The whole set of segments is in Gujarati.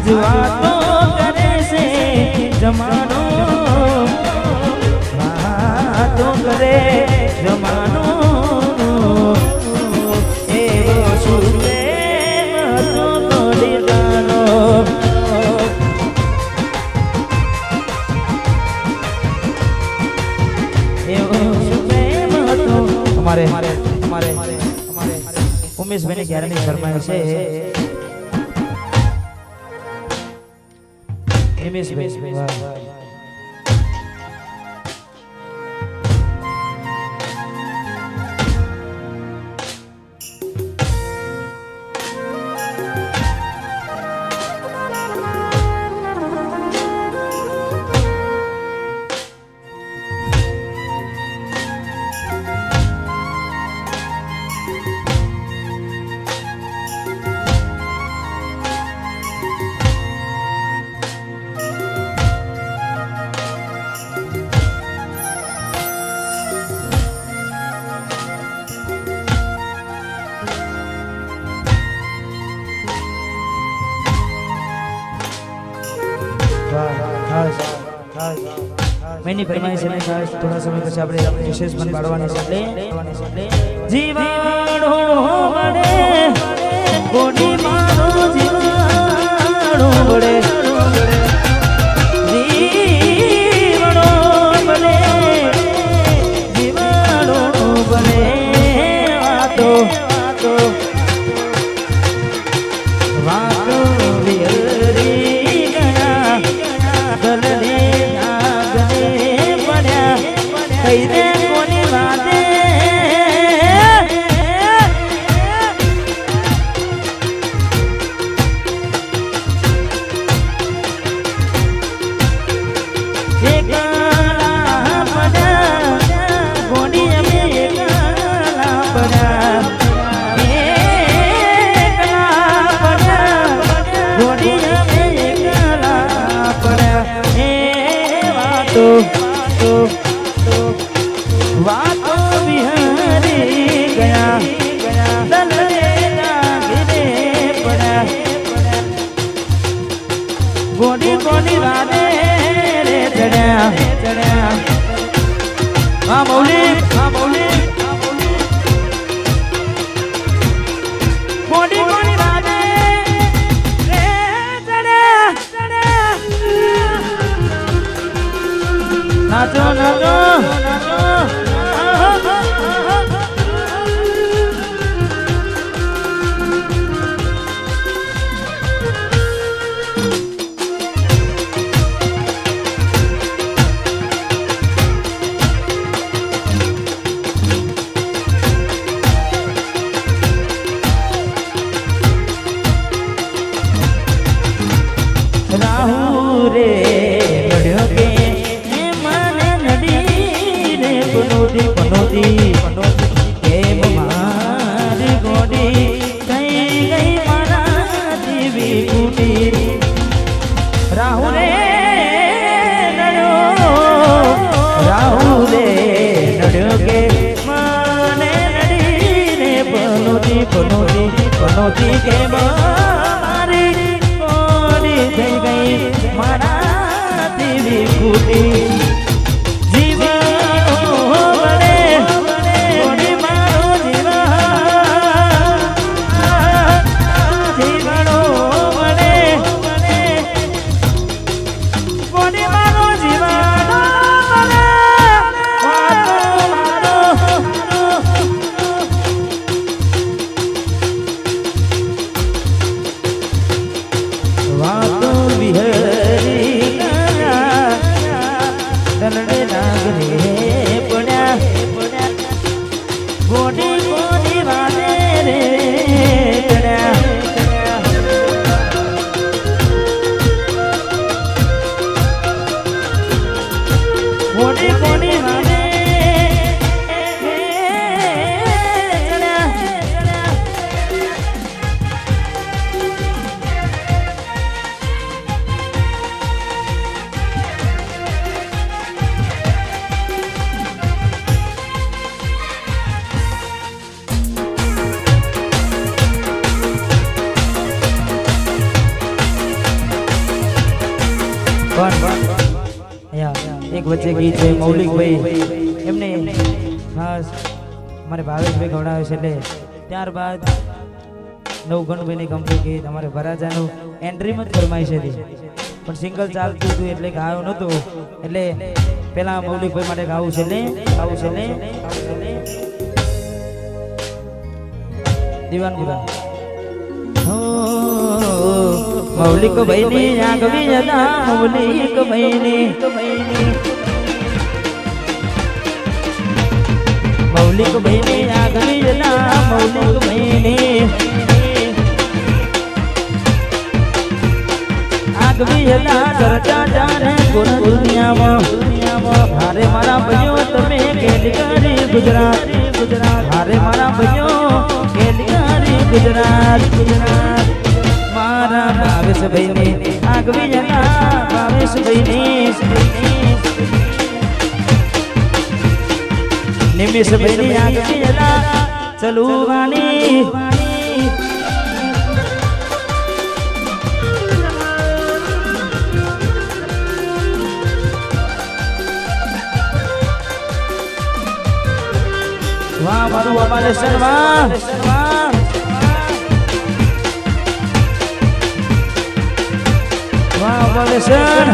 વાતો કરે છે જમાનો, વાતો કરે જમાનો, એવો સુરે હતો તોડી જાનો, એવો સુરે હતો. અમારે ઉમેશભાઈ ક્યારેની ફરમાય છે मैंने फरमाइश है खास थोड़ा समय પછી આપણે વિશેષ મન પાડવાની છે એટલે જીવાડો બડે ગોડી મારો જીવાડો બડે જીવાડો બડે જીવાડો બડે વાતો વાતો વાતો વિહરી ગયા ગલને કઈને કોની વાતે એકલા પડ્યા કોની અમે એકલા પડ્યા કોની અમે એકલા પડ્યા એ વાતો વાતો વિહરી ગયા દલને લાગીને પડ્યા ગોડી ગોડી વાદે રે ચડ્યા હા મૌલી ગોડી ગોડી વાદે રે ચડ્યા નાચો નાચો રાહુ રે નડ્યો કે મને નડી રે પનોતી પનોતી કેમ મારી ગોડી કઈ ગઈ મારા જીવી કુટી રાહુ રે નડ્યો કે મને નડી રે પનોતી પનોતી પનોતી કેમ મારી થઈ ગઈ મારા દેવી કુટી જીવાડો બડે ગોડી મારો જીવાડો બડે ગોડી મારો જીવાડો બડે વાતો મારો વચ્ચે ગીત છે મૌલિકભાઈ એમને ખાસ અમારે ભાવેશભાઈ ગવડાવે છે એટલે ત્યારબાદ નવગણભાઈની કંપની ગીત અમારે વરાજાનું એન્ટ્રીમાં જ ફરમાઈ છે પણ સિંગલ ચાલતું હતું એટલે ગાયો નહોતું એટલે પેલા મૌલિકભાઈ માટે ગાવું છે ને દીવાન ગુલામ મૌલિક ભાઈની આગવી જતા મૌલિક ભાઈની મૌલિક ભાઈની આગવી જતા મૌલિક ભાઈની આગવી જતા ચર્ચા જાણે પૂરા દુનિયામાં હારે મારા ભાઈઓ તમે કેલિકારી ગુજરાત હારે મારા ભાઈઓ કેલિકારી ગુજરાત મારા ભાવેશભાઈની આગવી જતા ભાવેશભાઈની નિમિષભાઈની આગવી જતા ચલુવાની વાહ મારું અમારે શર્મા વાહ અમારે સર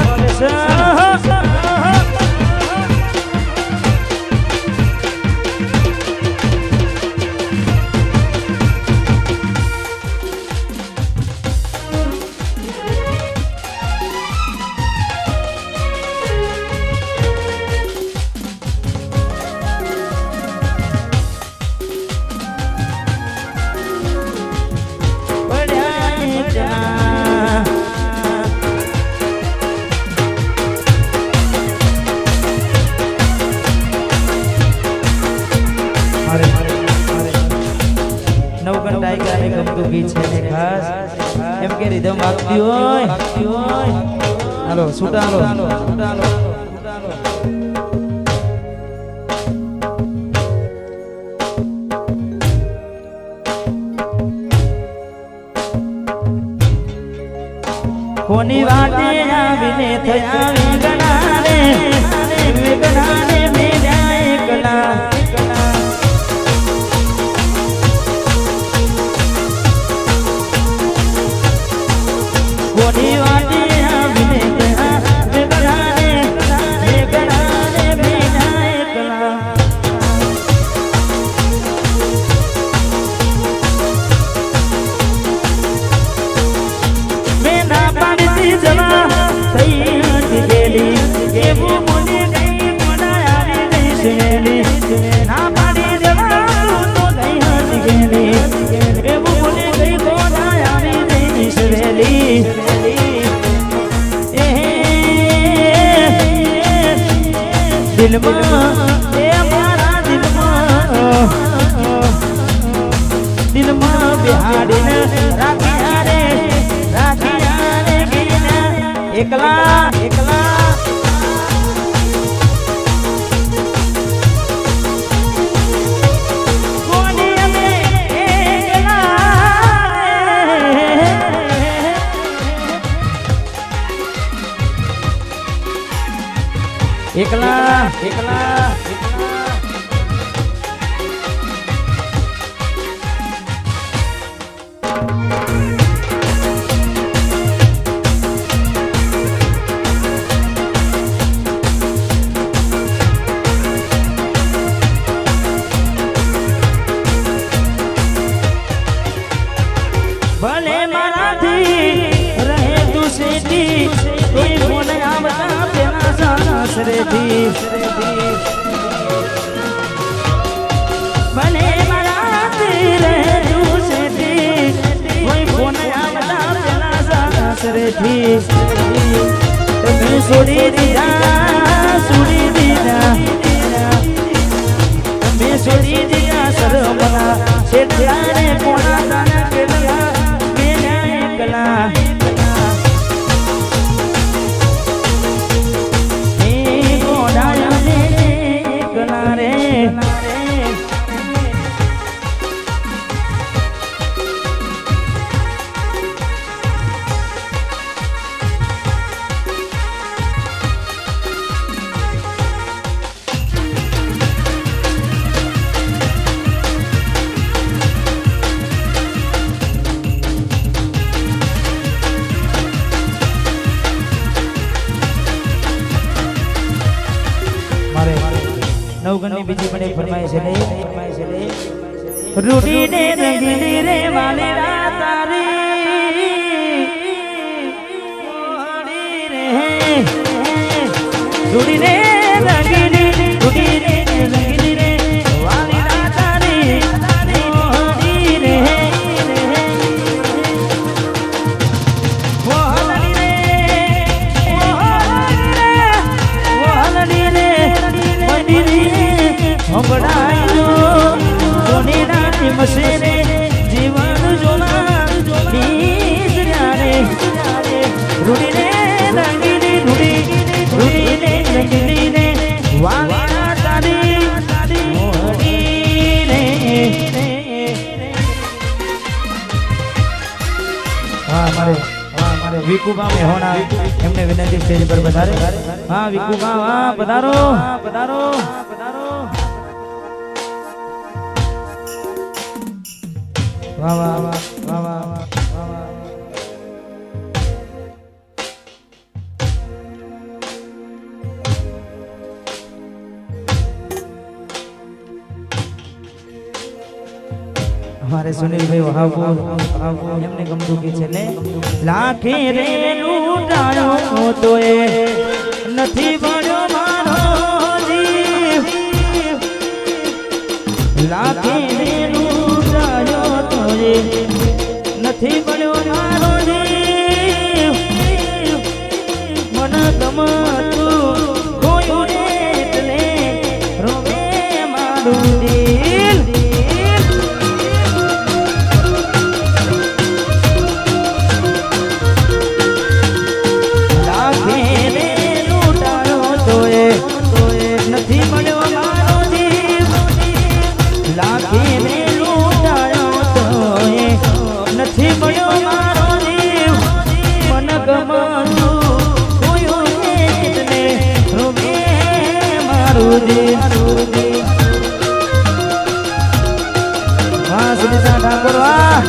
ગમતું ગીત છે ખાસ એમ કે રીધમ આપતી હોય હાલો સુટાલો કોની વાટે આવીને થયા વિગણાને મેરા એકલા કોની વાટે આવીને થયા વિગણાને મેરા એકલા મેના પાડતી જવા થઈ ગયેલી એવું મને ગઈ કોના આવી ગઈ સુનેલી ના પાડી જવા તો ગઈ ગયેલી એવું મને ગઈ કોના આવી ગઈ સુનેલી દિલમાં એ મારા દિલમાં બિહાડીને રાખ્યા રે એકલા કોની અમે એકલા ભલે મારાથી રહે તું સેટી કોઈ ફોન આવતા પેલા સાસરેથી ભલે મારાથી રહે તું સેટી કોઈ ફોન આવતા પેલા સાસરેથી તમે છોડી દીધા તમે છોડી દીધા સરમના છેટલાને કોના તાના કેલા મેરા એકલા નવગણની બીજી પણ એક ફરમાય છે રૂડી ને રંગીલી રે વાલેરા તારી રૂડી ને રંગીલી રૂડી ને રંગીલી રે વાલેરા તારી રૂડી રે મસેરે જીવન જોના રૂડી ને રંગીલી રૂડી ને રંગીલી ને વાલા તારી મોહની રે મારે વિકુબા મેહોણા એમને વિનંતી સ્ટેજ પર પધારે હા વિકુબા હા પધારો પધારો પધારો વાહ વાહ વાહ વાહ हमारे सुनील भाई वहाबू एमने गमरू की छे लाखे रे लूटायो तो ए નથી બળ્યો મારો જીવ લાખે રે લૂટાયો તો એ નથી બળ્યો મારો જીવ મન ગમતું કોયું રે એટલે રોવે મારું દિલ નથી મળ્યો મારો જીવ લાખી ને લૂંટાયો તો નથી મળ્યો મારો જીવ મન ગમતું કોયું એટલે રોવે મારું દિલ હા સુનિતા ઠાકોર વાહ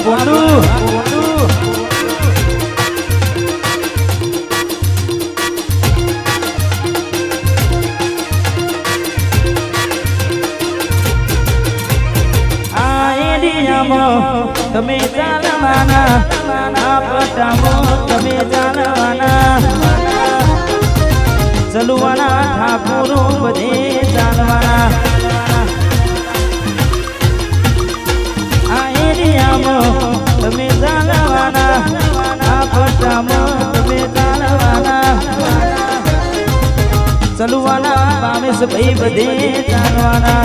બોંડુ તમે ચાલવાના આ પટામાં તમે ચાલવાના ચલવાના ઠાકોરો બધે ચાલવાના આ એરિયામાં તમે ચાલવાના આ પટામાં તમે ચાલવાના ચલવાના બામેશ ભાઈ બધે ચાલવાના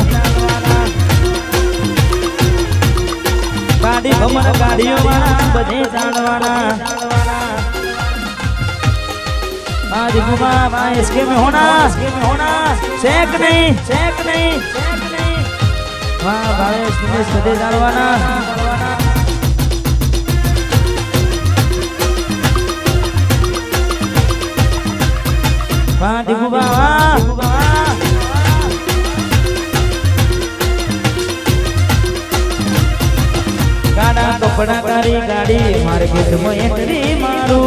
ગાડી ભમર ગાડીઓ વાળા બધે ચાલવાના आज घुमा भाई इसके में होना शेक नहीं वाह भाई इसमें सदे डालवाना वाह दिखुबा वाह गाड़ा कपड़ा कारी गाड़ी मार्केट में एंट्री मारू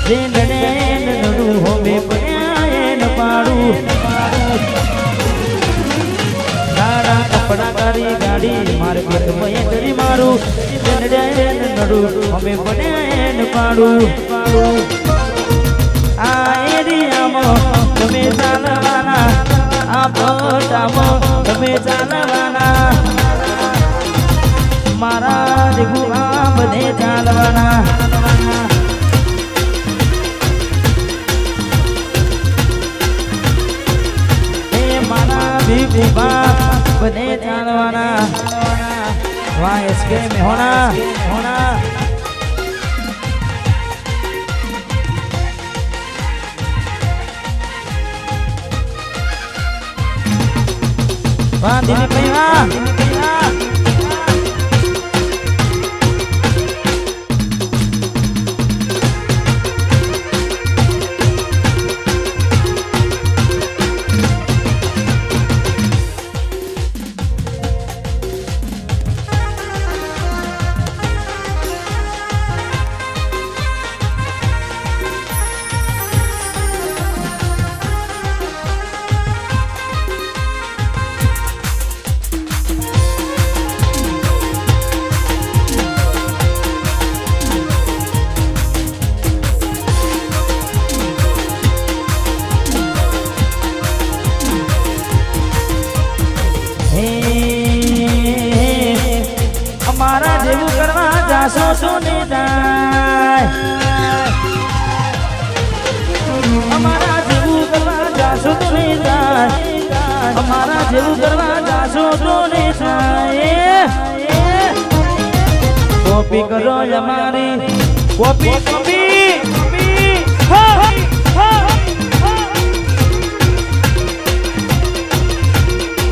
नडू होमे पड़ायन पाड़ू गाड़ा कपड़ा कारी गाड़ी मार्केट में एंट्री मारू नडू होमे पड़ायन पाड़ू आ एरिया में तुम्हें चालवाना आ पोटा में तुम्हें चालवाना मारा दिखुआ बधे चालवाना बने चालवाना वहाँ इसके में होना વાહ દિલીપભાઈ વાહ અમારા જેવું કરવા જાશો તો ને જાય અમારા જેવું કરવા જાશો તો ને જાય અમારા જેવું કરવા જાશો તો ને જાય કોપી કરો અમારી કોપી કોપી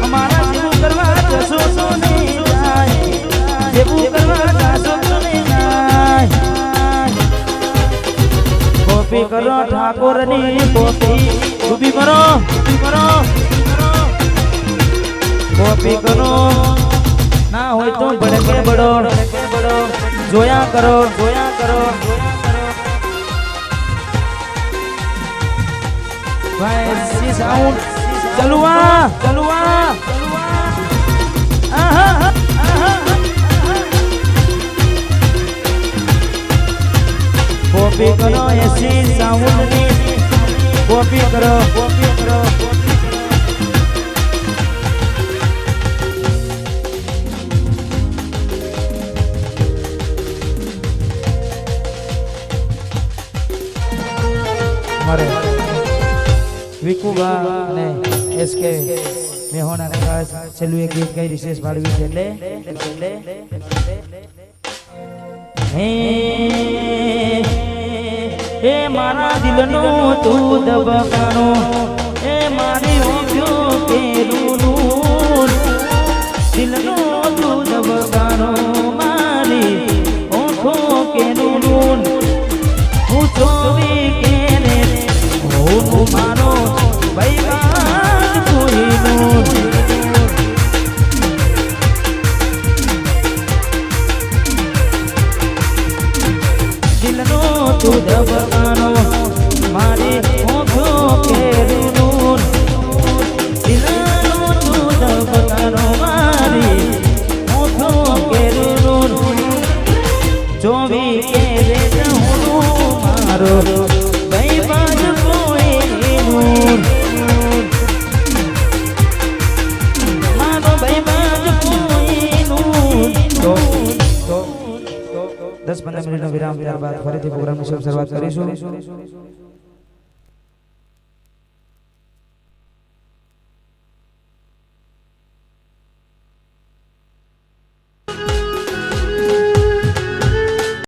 અમારા જેવું કરવા જાશો તો ને જેવું કરવા જાશો તો ને કોપી કરો ઠાકોરની કોપી ઊભી કરો કોપી કરો ના હોય તો ભડકે બડો જોયા કરો ભાઈ સી સાઉન્ડ ચલુઆ કોપી કરો એસી સાઉન્ડ ની કોપી કરો મારે વિકુબા અને એસકે મેહોના ને ખાસ છેલ્લું એક ગીત કઈ વિશેષ પાડવી છે એટલે હે મારા દિલનો તું દબકાનો હે મારી ઓંખો કેલું દિલનો તું દબકાનો મારી ઓંખો કેલું હું જોવી કેને હું મારો ભૈવાન કોઈનું તું દબકાનો મારી ઓંખો કેરુનું દિલનો તું દબકાનો મારી ઓંખો કેરુનું જોવી કે રે હું મારો ભૈવાન કોઈનું મારો ભૈવાન કોઈનું 10-15 મિનિટનો વિરામ બાદ ફરીથી પ્રોગ્રામની શરૂઆત કરીશું.